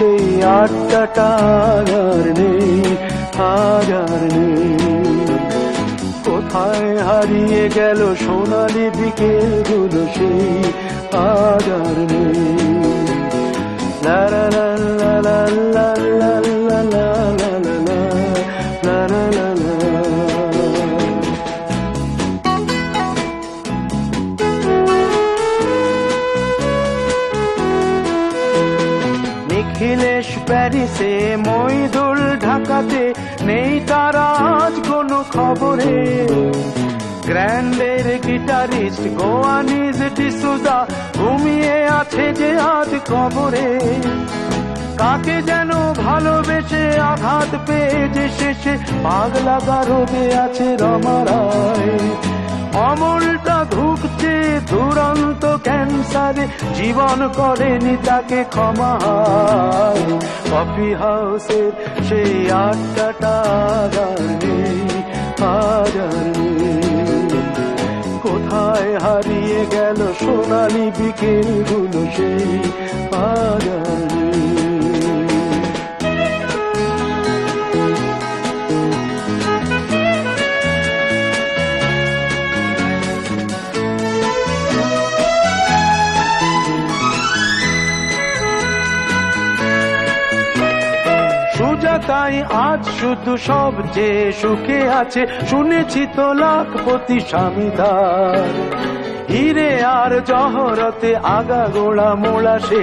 সেই আড্ডাটা আর নেই, আর নেই। কোথায় হারিয়ে গেল সোনালি বিকেলগুলো সেই আর নেই। লা লা লা লা লা লা লা লা লা লা লা লা লা। নিখিলেশ প্যারিসে, মইদুল ঢাকাতে, নেই তারা আজ কোনো খবরে। গ্র্যান্ডের গিটারিস্ট গোয়ানিজ ডিসুজা ঘুমিয়ে আছে যে আজ কবরে। কাকে যেন ভালোবেসে আঘাত পেয়ে যে শেষে পাগলা গারদে আছে রমা রায়। অমলটা ধুকছে দুরন্ত ক্যান্সারে, জীবন করেনি তাকে ক্ষমা। কফি হাউসের সেই আড্ডাটা আর নেই, আর নেই। কোথায় হারিয়ে গেল সোনালি বিকেলগুলো সেই আর নেই। সুজাতাই আজ শুধু সবচেয়ে সুখে আছে, শুনেছি তো লাখপতি স্বামীদার। হিরে আর জহরতে আগা গোড়া মোড়া সে